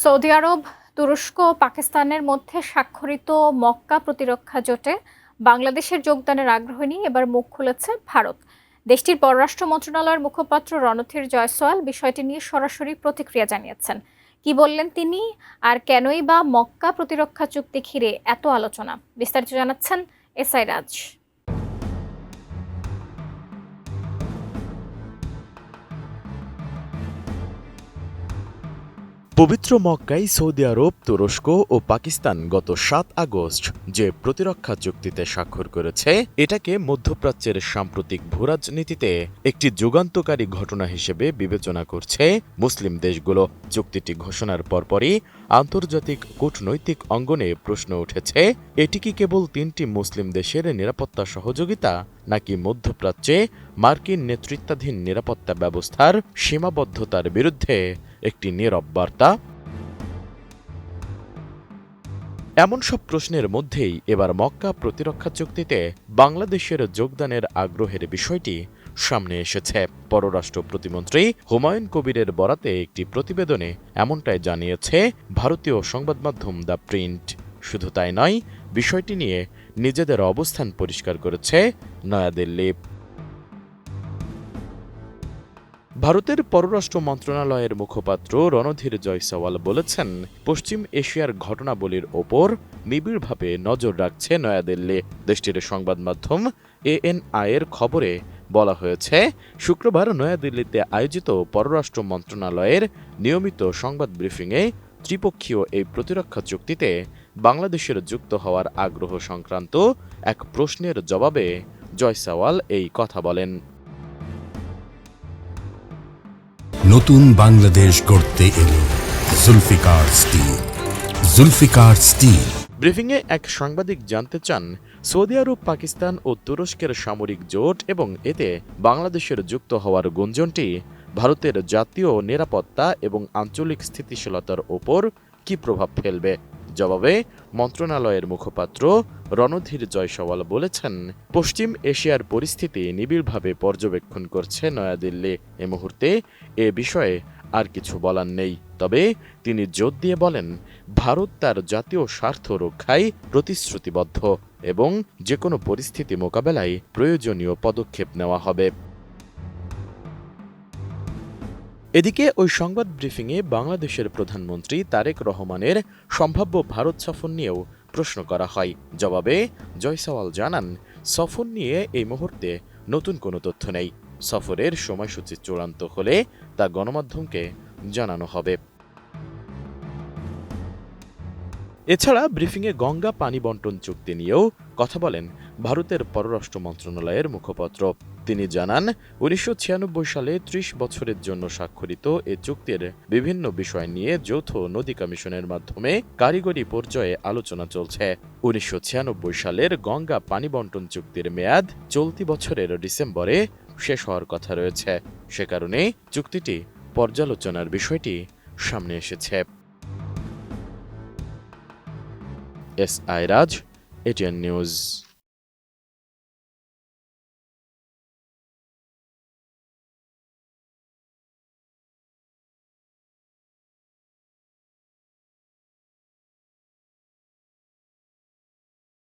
Saudi আরব, তুরস্ক ও পাকিস্তানের মধ্যে স্বাক্ষরিত মক্কা প্রতিরক্ষা জোটে বাংলাদেশের যোগদানের আগ্রহ নিয়ে এবার মুখ খুলেছে ভারত। দেশটির পররাষ্ট্র মন্ত্রণালয়ের মুখপাত্র রণধীর জয়সওয়াল বিষয়টি নিয়ে সরাসরি প্রতিক্রিয়া জানিয়েছেন। কি বললেন তিনি, আর কেনই বা মক্কা প্রতিরক্ষা চুক্তি ঘিরে এত আলোচনা? বিস্তারিত জানাচ্ছেন এসআই রাজ। পবিত্র মক্কায় সৌদি আরব, তুরস্ক ও পাকিস্তান গত ৭ আগস্ট যে প্রতিরক্ষা চুক্তিতে স্বাক্ষর করেছে, এটাকে মধ্যপ্রাচ্যের সাম্প্রতিক ভূরাজনীতিতে একটি যুগান্তকারী ঘটনা হিসেবে বিবেচনা করছে মুসলিম দেশগুলো। চুক্তিটি ঘোষণার পরপরই আন্তর্জাতিক কূটনৈতিক অঙ্গনে প্রশ্ন উঠেছে, এটি কি কেবল ৩টি মুসলিম দেশের নিরাপত্তা সহযোগিতা, নাকি মধ্যপ্রাচ্যে মার্কিন নেতৃত্বাধীন নিরাপত্তা ব্যবস্থার সীমাবদ্ধতার বিরুদ্ধে একটি নীরব বার্তা? এমন সব প্রশ্নের মধ্যেই এবার মক্কা প্রতিরক্ষা চুক্তিতে বাংলাদেশের যোগদানের আগ্রহের বিষয়টি সামনে এসেছে। পররাষ্ট্র প্রতিমন্ত্রী হুমায়ুন কবিরের বরাতে একটি প্রতিবেদনে এমনটাই জানিয়েছে ভারতীয় সংবাদমাধ্যম দ্য প্রিন্ট। শুধু তাই নয়, বিষয়টি নিয়ে নিজেদের অবস্থান পরিষ্কার করেছে নয়াদিল্লি। ভারতের পররাষ্ট্র মন্ত্রণালয়ের মুখপাত্র রণধীর জয়সওয়াল বলেছেন, পশ্চিম এশিয়ার ঘটনাবলীর ওপর নিবিড়ভাবে নজর রাখছে নয়াদিল্লি। দেশটির সংবাদ মাধ্যম এএনআই-এর খবরে বলা হয়েছে, শুক্রবার নয়াদিল্লিতে আয়োজিত পররাষ্ট্র মন্ত্রণালয়ের নিয়মিত সংবাদ ব্রিফিংয়ে ত্রিপক্ষীয় এই প্রতিরক্ষা চুক্তিতে বাংলাদেশের যুক্ত হওয়ার আগ্রহ সংক্রান্ত এক প্রশ্নের জবাবে জয়সওয়াল এই কথা বলেন। নতুন বাংলাদেশ গড়তে এলো জুলফিকার স্টিল। জুলফিকার স্টিল। ব্রিফিংয়ে এক সাংবাদিক জানতে চান, সৌদি আরব, পাকিস্তান ও তুরস্কের সামরিক জোট এবং এতে বাংলাদেশের যুক্ত হওয়ার গুঞ্জনটি ভারতের জাতীয় নিরাপত্তা এবং আঞ্চলিক স্থিতিশীলতার ওপর কী প্রভাব ফেলবে। জবাবে মন্ত্রণালয়ের মুখপাত্র রণধীর জয়সওয়াল বলেছেন, পশ্চিম এশিয়ার পরিস্থিতি নিবিড়ভাবে পর্যবেক্ষণ করছে নয়াদিল্লি। এ মুহূর্তে এ বিষয়ে আর কিছু বলার নেই। তবে তিনি জোর দিয়ে বলেন, ভারত তার জাতীয় স্বার্থ রক্ষায় প্রতিশ্রুতিবদ্ধ এবং যে কোনো পরিস্থিতি মোকাবেলায় প্রয়োজনীয় পদক্ষেপ নেওয়া হবে। এদিকে ওই সংবাদ ব্রিফিংয়ে বাংলাদেশের প্রধানমন্ত্রী তারেক রহমানের সম্ভাব্য ভারত সফর নিয়েও প্রশ্ন করা হয়। জবাবে জয়সওয়াল জানান, সফর নিয়ে এই মুহূর্তে নতুন কোনো তথ্য নেই। সফরের সময়সূচি চূড়ান্ত হলে তা গণমাধ্যমকে জানানো হবে। এছাড়া ব্রিফিংয়ে গঙ্গা পানি বন্টন চুক্তি নিয়েও কথা বলেন ভারতের পররাষ্ট্র মন্ত্রণালয়ের মুখপাত্র। তিনি জানান, ১৯৯৬ সালে ৩০ বছরের জন্য স্বাক্ষরিত এ চুক্তির বিভিন্ন বিষয় নিয়ে যৌথ নদী কমিশনের মাধ্যমে কারিগরি পর্যায়ে আলোচনা চলছে। ১৯৯৬ সালের গঙ্গা পানি বন্টন চুক্তির মেয়াদ চলতি বছরের ডিসেম্বরে শেষ হওয়ার কথা রয়েছে। সে কারণে চুক্তিটি পর্যালোচনার বিষয়টি সামনে এসেছে। এসআই রাজ, এটিএন নিউজ।